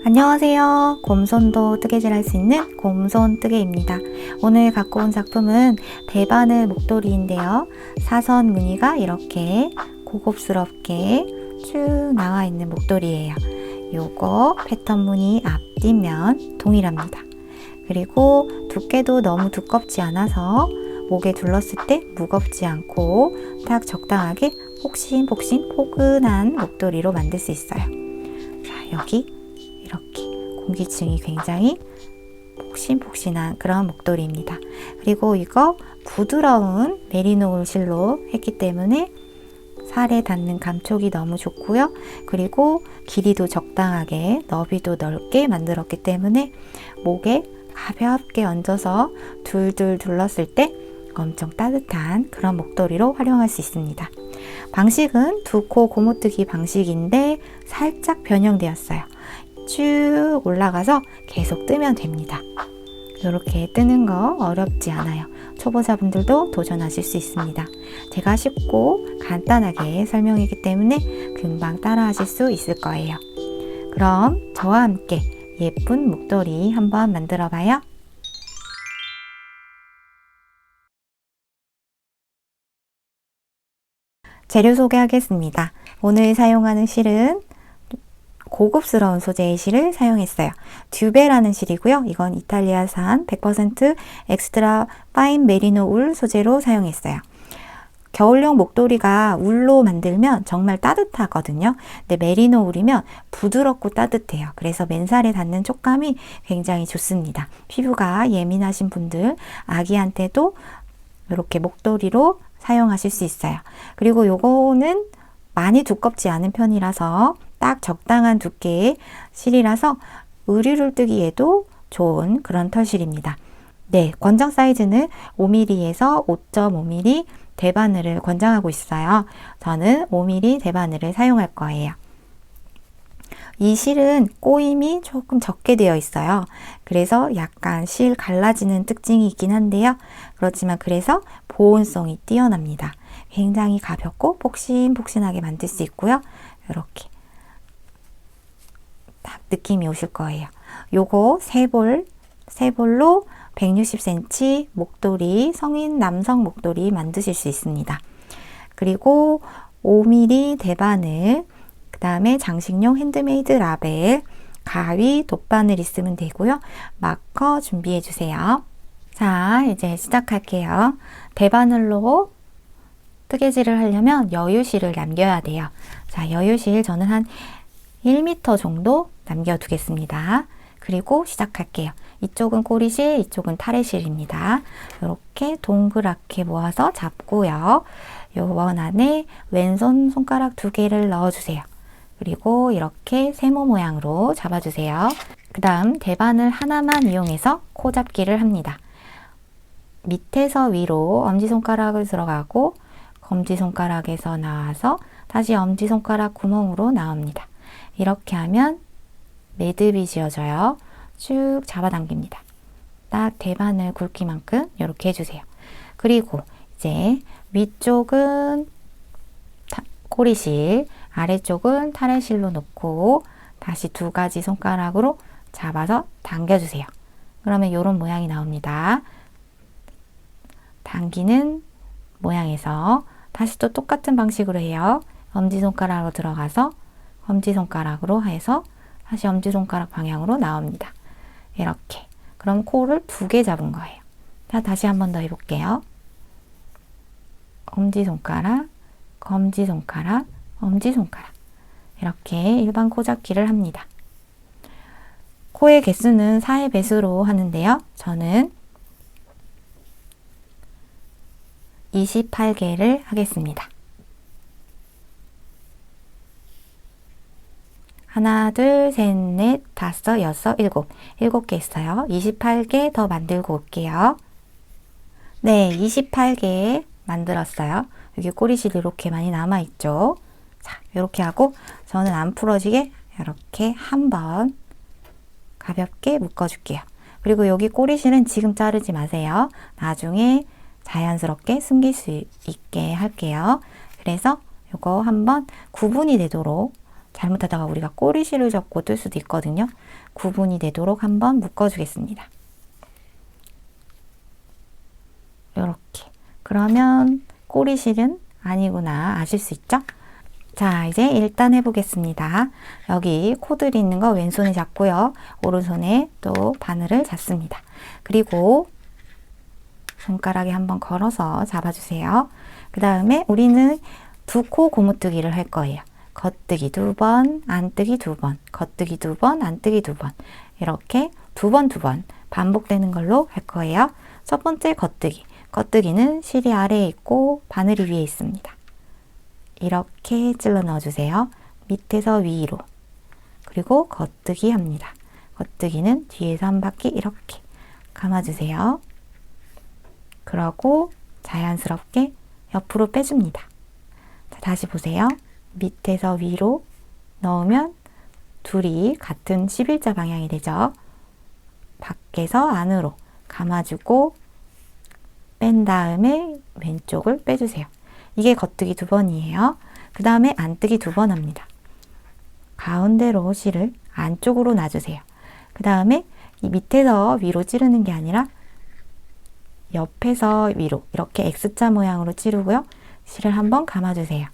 안녕하세요. 곰손도 뜨개질 할 수 있는 곰손 뜨개입니다. 오늘 갖고 온 작품은 대바늘 목도리인데요. 사선 무늬가 이렇게 고급스럽게 쭉 나와 있는 목도리예요. 요거 패턴 무늬 앞뒷면 동일합니다. 그리고 두께도 너무 두껍지 않아서 목에 둘렀을 때 무겁지 않고 딱 적당하게 폭신폭신 포근한 목도리로 만들 수 있어요. 자, 여기 이렇게 공기층이 굉장히 폭신폭신한 그런 목도리입니다. 그리고 이거 부드러운 메리노 울 실로 했기 때문에 살에 닿는 감촉이 너무 좋고요. 그리고 길이도 적당하게 너비도 넓게 만들었기 때문에 목에 가볍게 얹어서 둘둘 둘렀을 때 엄청 따뜻한 그런 목도리로 활용할 수 있습니다. 방식은 두 코 고무뜨기 방식인데 살짝 변형되었어요. 쭉 올라가서 계속 뜨면 됩니다. 이렇게 뜨는 거 어렵지 않아요. 초보자분들도 도전하실 수 있습니다. 제가 쉽고 간단하게 설명했기 때문에 금방 따라 하실 수 있을 거예요. 그럼 저와 함께 예쁜 목도리 한번 만들어 봐요. 재료 소개하겠습니다. 오늘 사용하는 실은 고급스러운 소재의 실을 사용했어요. 듀베라는 실이고요. 이건 이탈리아산 100% 엑스트라 파인 메리노 울 소재로 사용했어요. 겨울용 목도리가 울로 만들면 정말 따뜻하거든요. 근데 메리노 울이면 부드럽고 따뜻해요. 그래서 맨살에 닿는 촉감이 굉장히 좋습니다. 피부가 예민하신 분들, 아기한테도 이렇게 목도리로 사용하실 수 있어요. 그리고 요거는 많이 두껍지 않은 편이라서 딱 적당한 두께의 실이라서 의류를 뜨기에도 좋은 그런 털실입니다. 네, 권장 사이즈는 5mm에서 5.5mm 대바늘을 권장하고 있어요. 저는 5mm 대바늘을 사용할 거예요. 이 실은 꼬임이 조금 적게 되어 있어요. 그래서 약간 실 갈라지는 특징이 있긴 한데요. 그렇지만 그래서 보온성이 뛰어납니다. 굉장히 가볍고 폭신폭신하게 만들 수 있고요. 이렇게 딱 느낌이 오실 거예요. 요거 세 볼로 160cm 목도리, 성인 남성 목도리 만드실 수 있습니다. 그리고 5mm 대바늘, 그 다음에 장식용 핸드메이드 라벨, 가위, 돗바늘 있으면 되고요. 마커 준비해 주세요. 자, 이제 시작할게요. 대바늘로 뜨개질을 하려면 여유실을 남겨야 돼요. 자, 여유실 저는 한 1m 정도 남겨두겠습니다. 그리고 시작할게요. 이쪽은 꼬리실, 이쪽은 타래실입니다. 이렇게 동그랗게 모아서 잡고요. 요 원 안에 왼손 손가락 2개를 넣어주세요. 그리고 이렇게 세모 모양으로 잡아주세요. 그 다음 대바늘 하나만 이용해서 코 잡기를 합니다. 밑에서 위로 엄지손가락을 들어가고 검지손가락에서 나와서 다시 엄지손가락 구멍으로 나옵니다. 이렇게 하면 매듭이 지어져요. 쭉 잡아당깁니다. 딱 대바늘 굵기만큼 이렇게 해주세요. 그리고 이제 위쪽은 꼬리실, 아래쪽은 타래실로 놓고 다시 2가지 손가락으로 잡아서 당겨주세요. 그러면 이런 모양이 나옵니다. 당기는 모양에서 다시 또 똑같은 방식으로 해요. 엄지손가락으로 들어가서 엄지손가락으로 해서 다시 엄지손가락 방향으로 나옵니다. 이렇게. 그럼 코를 2개 잡은 거예요. 자, 다시 한 번 더 해볼게요. 엄지손가락, 검지손가락, 엄지손가락. 이렇게 일반 코 잡기를 합니다. 코의 개수는 4의 배수로 하는데요. 저는 28개를 하겠습니다. 하나, 둘, 셋, 넷, 다섯, 여섯, 일곱. 7개 있어요. 28개 더 만들고 올게요. 네, 28개 만들었어요. 여기 꼬리실 이렇게 많이 남아있죠. 자, 이렇게 하고 저는 안 풀어지게 이렇게 한번 가볍게 묶어줄게요. 그리고 여기 꼬리실은 지금 자르지 마세요. 나중에 자연스럽게 숨길 수 있게 할게요. 그래서 이거 한번 구분이 되도록, 잘못하다가 우리가 꼬리실을 접고 뜰 수도 있거든요. 구분이 되도록 한번 묶어주겠습니다. 이렇게. 그러면 꼬리실은 아니구나 아실 수 있죠? 자, 이제 일단 해보겠습니다. 여기 코들 있는 거 왼손에 잡고요. 오른손에 또 바늘을 잡습니다. 그리고 손가락에 한번 걸어서 잡아주세요. 그 다음에 우리는 두 코 고무뜨기를 할 거예요. 겉뜨기 2번, 안뜨기 2번, 겉뜨기 2번, 안뜨기 2번. 이렇게 두 번 반복되는 걸로 할 거예요. 첫 번째 겉뜨기. 겉뜨기는 실이 아래에 있고 바늘이 위에 있습니다. 이렇게 찔러 넣어주세요. 밑에서 위로. 그리고 겉뜨기 합니다. 겉뜨기는 뒤에서 한 바퀴 이렇게 감아주세요. 그러고 자연스럽게 옆으로 빼줍니다. 자, 다시 보세요. 밑에서 위로 넣으면 둘이 같은 11자 방향이 되죠. 밖에서 안으로 감아주고 뺀 다음에 왼쪽을 빼주세요. 이게 겉뜨기 2번이에요. 그 다음에 안뜨기 2번 합니다. 가운데로 실을 안쪽으로 놔주세요. 그 다음에 이 밑에서 위로 찌르는 게 아니라 옆에서 위로 이렇게 X자 모양으로 찌르고요. 실을 한번 감아주세요.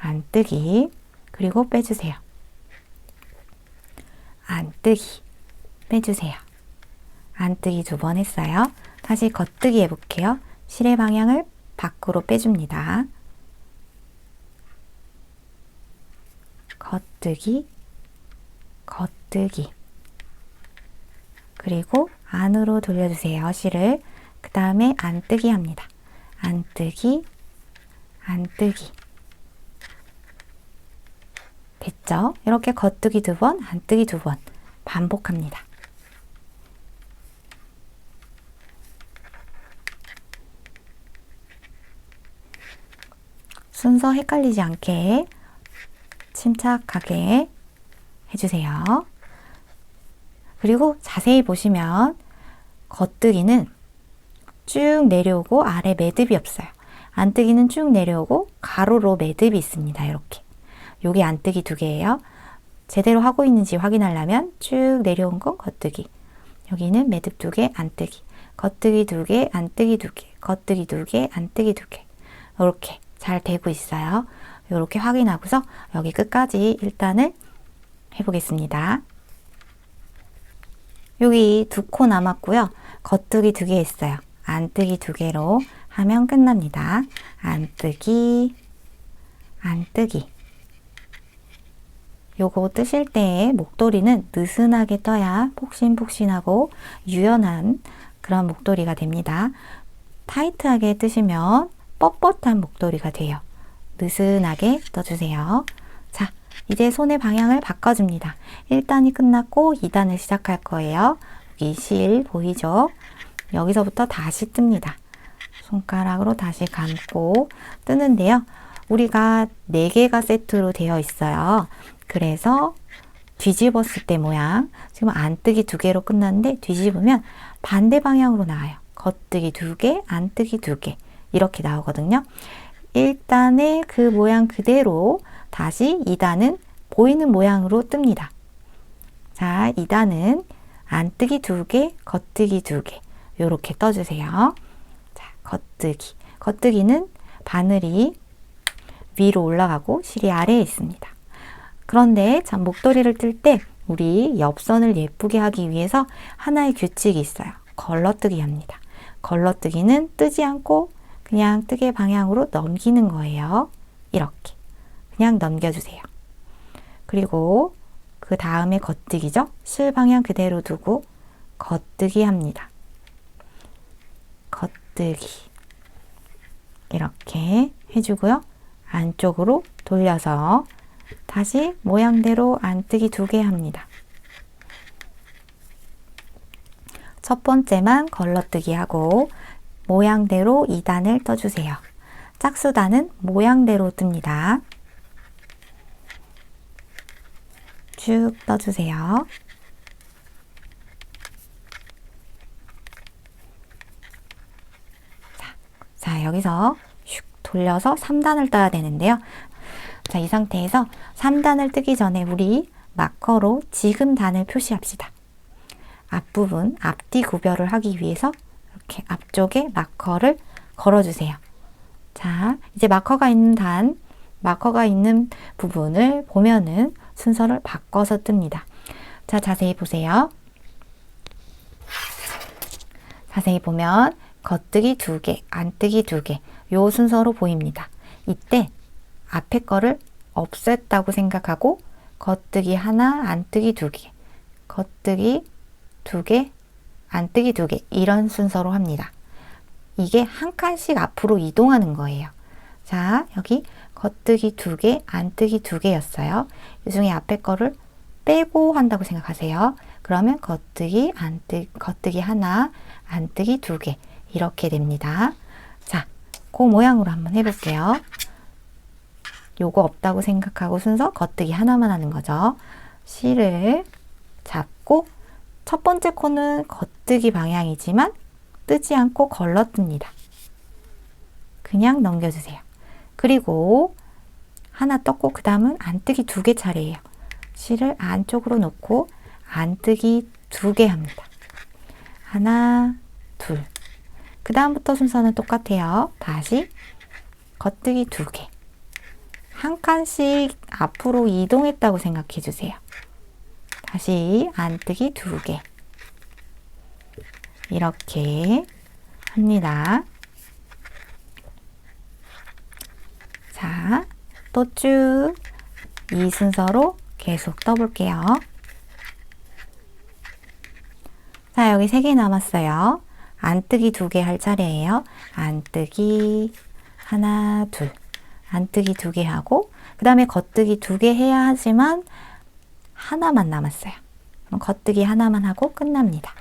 안뜨기, 그리고 빼주세요. 안뜨기, 빼주세요. 안뜨기 2번 했어요. 다시 겉뜨기 해볼게요. 실의 방향을 밖으로 빼줍니다. 겉뜨기, 겉뜨기. 그리고 안으로 돌려주세요. 실을. 그 다음에 안뜨기 합니다. 안뜨기, 안뜨기. 됐죠? 이렇게 겉뜨기 2번, 안뜨기 2번 반복합니다. 순서 헷갈리지 않게 침착하게 해주세요. 그리고 자세히 보시면 겉뜨기는 쭉 내려오고 아래 매듭이 없어요. 안뜨기는 쭉 내려오고 가로로 매듭이 있습니다. 이렇게. 요게 안뜨기 2개예요. 제대로 하고 있는지 확인하려면 쭉 내려온 건 겉뜨기. 여기는 매듭 2개, 안뜨기. 겉뜨기 2개, 안뜨기 2개. 겉뜨기 2개, 안뜨기 2개. 이렇게 잘 되고 있어요. 이렇게 확인하고서 여기 끝까지 일단은 해보겠습니다. 여기 2코 남았고요. 겉뜨기 2개 있어요. 안뜨기 2개로 하면 끝납니다. 안뜨기, 안뜨기. 요거 뜨실 때 목도리는 느슨하게 떠야 폭신폭신하고 유연한 그런 목도리가 됩니다. 타이트하게 뜨시면 뻣뻣한 목도리가 돼요. 느슨하게 떠주세요. 자, 이제 손의 방향을 바꿔줍니다. 1단이 끝났고 2단을 시작할 거예요. 여기 실 보이죠? 여기서부터 다시 뜹니다. 손가락으로 다시 감고 뜨는데요. 우리가 4개가 세트로 되어 있어요. 그래서 뒤집었을 때 모양, 지금 안뜨기 2개로 끝났는데 뒤집으면 반대 방향으로 나와요. 겉뜨기 2개, 안뜨기 2개 이렇게 나오거든요. 1단의 그 모양 그대로 다시 2단은 보이는 모양으로 뜹니다. 자, 2단은 안뜨기 2개, 겉뜨기 2개 이렇게 떠주세요. 자, 겉뜨기. 겉뜨기는 바늘이 위로 올라가고 실이 아래에 있습니다. 그런데 참 목도리를 뜰 때 우리 옆선을 예쁘게 하기 위해서 하나의 규칙이 있어요. 걸러뜨기 합니다. 걸러뜨기는 뜨지 않고 그냥 뜨개 방향으로 넘기는 거예요. 이렇게 그냥 넘겨주세요. 그리고 그 다음에 겉뜨기죠. 실 방향 그대로 두고 겉뜨기 합니다. 겉뜨기 이렇게 해주고요. 안쪽으로 돌려서 다시 모양대로 안뜨기 2개 합니다. 첫 번째만 걸러뜨기 하고 모양대로 2단을 떠주세요. 짝수단은 모양대로 뜹니다. 쭉 떠주세요. 자, 여기서 슉 돌려서 3단을 떠야 되는데요. 자, 이 상태에서 3단을 뜨기 전에 우리 마커로 지금 단을 표시합시다. 앞부분, 앞뒤 구별을 하기 위해서 이렇게 앞쪽에 마커를 걸어주세요. 자, 이제 마커가 있는 부분을 보면은 순서를 바꿔서 뜹니다. 자, 자세히 보세요. 자세히 보면 겉뜨기 2개, 안뜨기 2개, 요 순서로 보입니다. 이때 앞에 거를 없앴다고 생각하고 겉뜨기 하나, 안뜨기 2개, 겉뜨기 2개, 안뜨기 2개 이런 순서로 합니다. 이게 한 칸씩 앞으로 이동하는 거예요. 자, 여기 겉뜨기 2개, 안뜨기 2개였어요. 이 중에 앞에 거를 빼고 한다고 생각하세요. 그러면 겉뜨기 하나, 안뜨기 2개 이렇게 됩니다. 자, 그 모양으로 한번 해볼게요. 요거 없다고 생각하고 순서 겉뜨기 하나만 하는 거죠. 실을 잡고 첫 번째 코는 겉뜨기 방향이지만 뜨지 않고 걸러뜹니다. 그냥 넘겨주세요. 그리고 하나 떴고 그 다음은 안뜨기 2개 차례예요. 실을 안쪽으로 놓고 안뜨기 2개 합니다. 하나, 둘. 그 다음부터 순서는 똑같아요. 다시 겉뜨기 2개. 한 칸씩 앞으로 이동했다고 생각해 주세요. 다시 안뜨기 2개. 이렇게 합니다. 자, 또 쭉 이 순서로 계속 떠볼게요. 자, 여기 3개 남았어요. 안뜨기 2개 할 차례예요. 안뜨기 하나, 둘. 안뜨기 2개 하고 그 다음에 겉뜨기 2개 해야 하지만 하나만 남았어요. 그럼 겉뜨기 하나만 하고 끝납니다.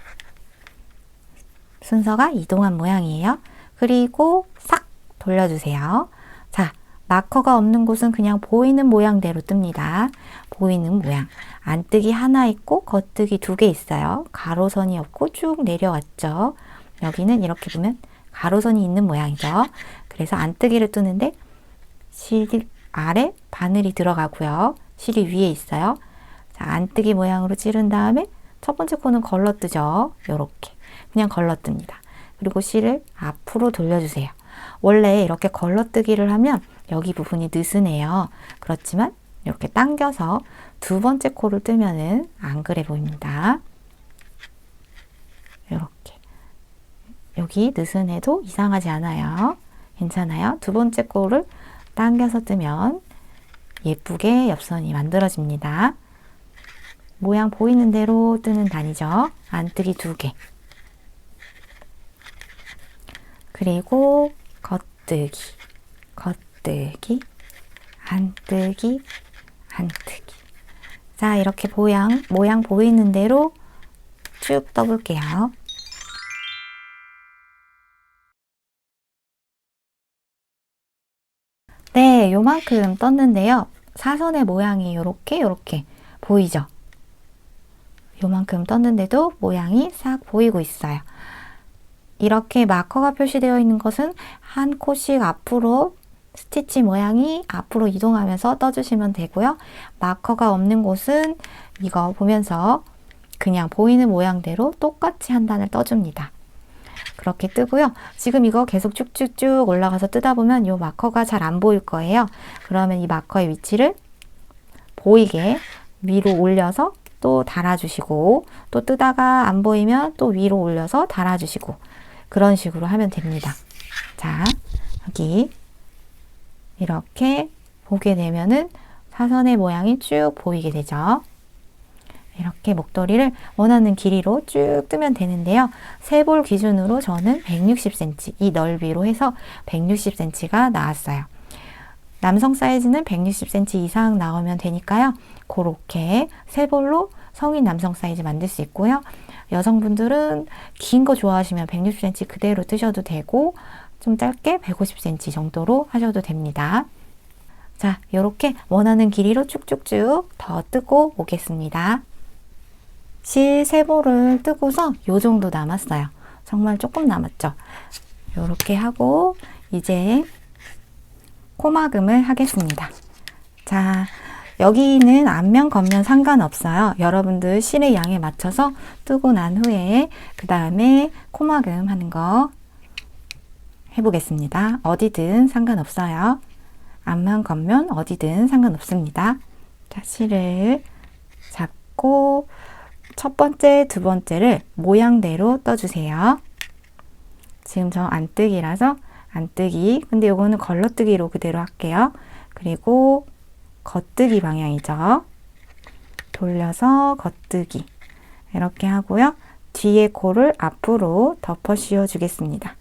순서가 이동한 모양이에요. 그리고 싹 돌려주세요. 자, 마커가 없는 곳은 그냥 보이는 모양대로 뜹니다. 보이는 모양. 안뜨기 하나 있고 겉뜨기 2개 있어요. 가로선이 없고 쭉 내려왔죠. 여기는 이렇게 보면 가로선이 있는 모양이죠. 그래서 안뜨기를 뜨는데 실 아래 바늘이 들어가고요. 실이 위에 있어요. 자, 안뜨기 모양으로 찌른 다음에 첫 번째 코는 걸러뜨죠. 요렇게 그냥 걸러뜹니다. 그리고 실을 앞으로 돌려주세요. 원래 이렇게 걸러뜨기를 하면 여기 부분이 느슨해요. 그렇지만 이렇게 당겨서 두 번째 코를 뜨면은 안 그래 보입니다. 이렇게 여기 느슨해도 이상하지 않아요. 괜찮아요. 두 번째 코를 당겨서 뜨면 예쁘게 옆선이 만들어집니다. 모양 보이는 대로 뜨는 단이죠. 안뜨기 2개. 그리고 겉뜨기, 겉뜨기, 안뜨기, 안뜨기. 자, 이렇게 모양 보이는 대로 쭉 떠볼게요. 네, 요만큼 떴는데요. 사선의 모양이 요렇게 보이죠? 요만큼 떴는데도 모양이 싹 보이고 있어요. 이렇게 마커가 표시되어 있는 것은 한 코씩 앞으로 스티치 모양이 앞으로 이동하면서 떠주시면 되고요. 마커가 없는 곳은 이거 보면서 그냥 보이는 모양대로 똑같이 한 단을 떠줍니다. 그렇게 뜨고요. 지금 이거 계속 쭉쭉쭉 올라가서 뜨다 보면 이 마커가 잘 안 보일 거예요. 그러면 이 마커의 위치를 보이게 위로 올려서 또 달아주시고 또 뜨다가 안 보이면 또 위로 올려서 달아주시고 그런 식으로 하면 됩니다. 자, 여기 이렇게 보게 되면은 사선의 모양이 쭉 보이게 되죠. 이렇게 목도리를 원하는 길이로 쭉 뜨면 되는데요. 세 볼 기준으로 저는 160cm, 이 넓이로 해서 160cm가 나왔어요. 남성 사이즈는 160cm 이상 나오면 되니까요. 그렇게 세 볼로 성인 남성 사이즈 만들 수 있고요. 여성분들은 긴 거 좋아하시면 160cm 그대로 뜨셔도 되고 좀 짧게 150cm 정도로 하셔도 됩니다. 자, 이렇게 원하는 길이로 쭉쭉쭉 더 뜨고 오겠습니다. 실 세 볼을 뜨고서 요 정도 남았어요. 정말 조금 남았죠. 이렇게 하고 이제 코막음을 하겠습니다. 자, 여기는 앞면, 겉면 상관없어요. 여러분들 실의 양에 맞춰서 뜨고 난 후에 그 다음에 코막음 하는 거 해보겠습니다. 어디든 상관없어요. 앞면, 겉면 어디든 상관없습니다. 자, 실을 잡고 첫 번째, 두 번째를 모양대로 떠주세요. 지금 저 안뜨기라서 안뜨기. 근데 요거는 걸러뜨기로 그대로 할게요. 그리고 겉뜨기 방향이죠. 돌려서 겉뜨기. 이렇게 하고요. 뒤에 코를 앞으로 덮어 씌워 주겠습니다.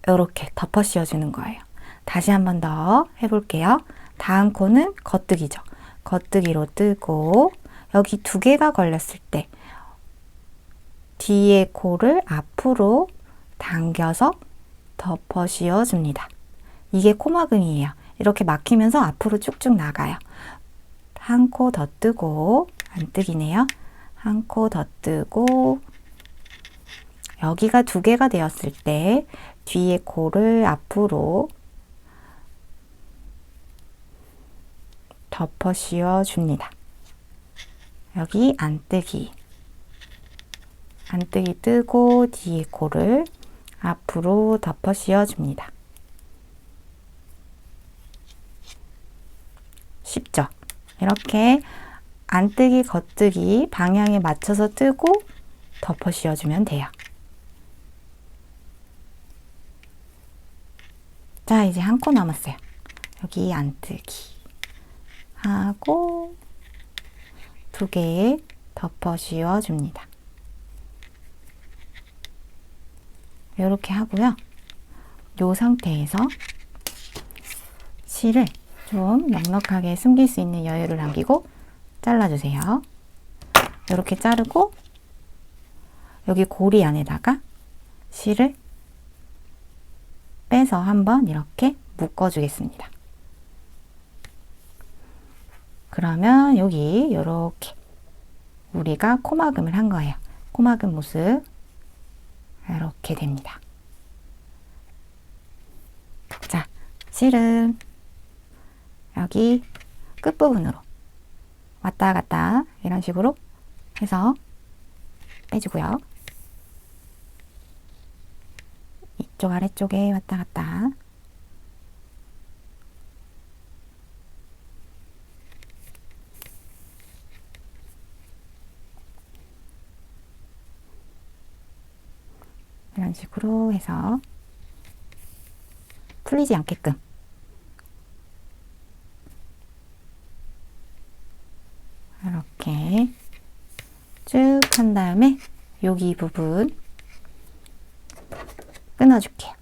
이렇게 덮어 씌워 주는 거예요. 다시 한 번 더 해볼게요. 다음 코는 겉뜨기죠. 겉뜨기로 뜨고 여기 두 개가 걸렸을 때 뒤에 코를 앞으로 당겨서 덮어 씌워 줍니다. 이게 코막음이에요. 이렇게 막히면서 앞으로 쭉쭉 나가요. 한 코 더 뜨고 안뜨기네요. 한 코 더 뜨고 여기가 두 개가 되었을 때 뒤에 코를 앞으로 덮어 씌워 줍니다. 여기 안뜨기. 안뜨기 뜨고 뒤에 코를 앞으로 덮어 씌워 줍니다. 쉽죠? 이렇게 안뜨기, 겉뜨기 방향에 맞춰서 뜨고 덮어 씌워주면 돼요. 자, 이제 한 코 남았어요. 여기 안뜨기 하고 두 개 덮어 씌워줍니다. 이렇게 하고요. 이 상태에서 실을 좀 넉넉하게 숨길 수 있는 여유를 남기고 잘라주세요. 이렇게 자르고 여기 고리 안에다가 실을 빼서 한번 이렇게 묶어주겠습니다. 그러면 여기 이렇게 우리가 코막음을 한 거예요. 코막음 모습 이렇게 됩니다. 자, 실은 여기 끝부분으로 왔다 갔다 이런 식으로 해서 빼주고요. 이쪽 아래쪽에 왔다 갔다. 이런 식으로 해서 풀리지 않게끔 이렇게 쭉 한 다음에 여기 부분 끊어줄게요.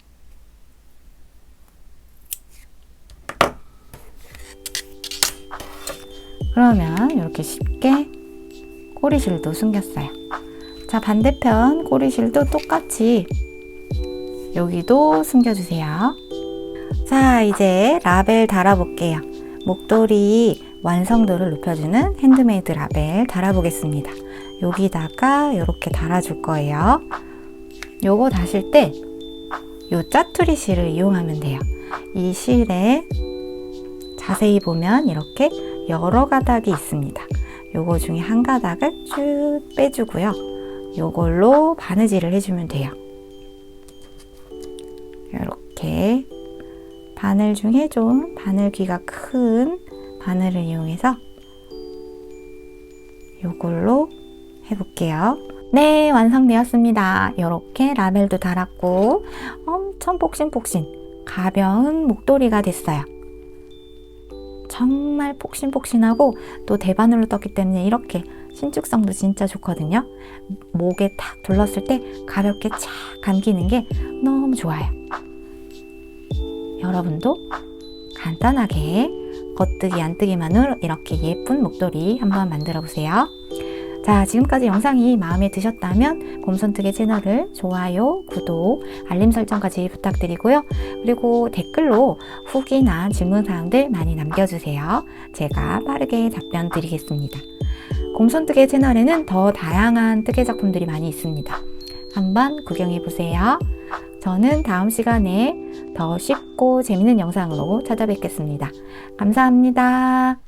그러면 이렇게 쉽게 꼬리실도 숨겼어요. 자, 반대편 꼬리실도 똑같이 여기도 숨겨주세요. 자, 이제 라벨 달아볼게요. 목도리 완성도를 높여주는 핸드메이드 라벨 달아보겠습니다. 여기다가 이렇게 달아줄 거예요. 요거 다실 때 요 짜투리 실을 이용하면 돼요. 이 실에 자세히 보면 이렇게 여러 가닥이 있습니다. 요거 중에 한 가닥을 쭉 빼주고요. 요걸로 바느질을 해주면 돼요. 이렇게 바늘 중에 좀 바늘귀가 큰 바늘을 이용해서 요걸로 해볼게요. 네, 완성되었습니다. 이렇게 라벨도 달았고 엄청 폭신폭신 가벼운 목도리가 됐어요. 정말 폭신폭신하고 또 대바늘로 떴기 때문에 이렇게 신축성도 진짜 좋거든요. 목에 탁 둘렀을 때 가볍게 착 감기는 게 너무 좋아요. 여러분도 간단하게 겉뜨기 안뜨기만으로 이렇게 예쁜 목도리 한번 만들어 보세요. 자, 지금까지 영상이 마음에 드셨다면 곰손뜨개 채널을 좋아요, 구독, 알림 설정까지 부탁드리고요. 그리고 댓글로 후기나 질문사항들 많이 남겨주세요. 제가 빠르게 답변 드리겠습니다. 곰손뜨개 채널에는 더 다양한 뜨개 작품들이 많이 있습니다. 한번 구경해 보세요. 저는 다음 시간에 더 쉽고 재밌는 영상으로 찾아뵙겠습니다. 감사합니다.